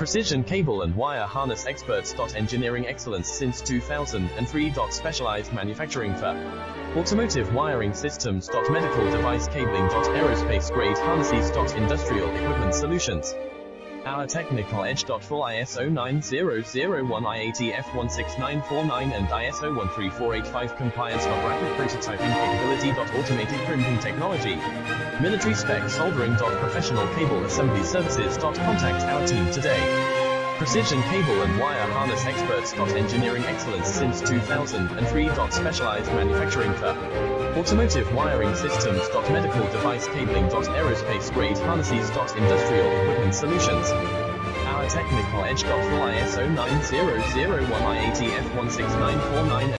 Precision cable and wire harness experts. Engineering excellence since 2003. Specialized manufacturing for automotive wiring systems. Medical device cabling. Aerospace grade harnesses. Industrial equipment solutions. Our technical edge. Full ISO 9001, IATF 16949 and ISO 13485 compliance. Rapid prototyping capability. Automated crimping technology. Military spec soldering. Professional cable assembly services. Contact our team today. Precision cable and wire harness experts. Engineering excellence since 2003. Specialized manufacturing for automotive wiring systems. Medical device cabling. Aerospace grade harnesses. Industrial equipment solutions. Our technical edge. Full ISO 9001, IATF 16949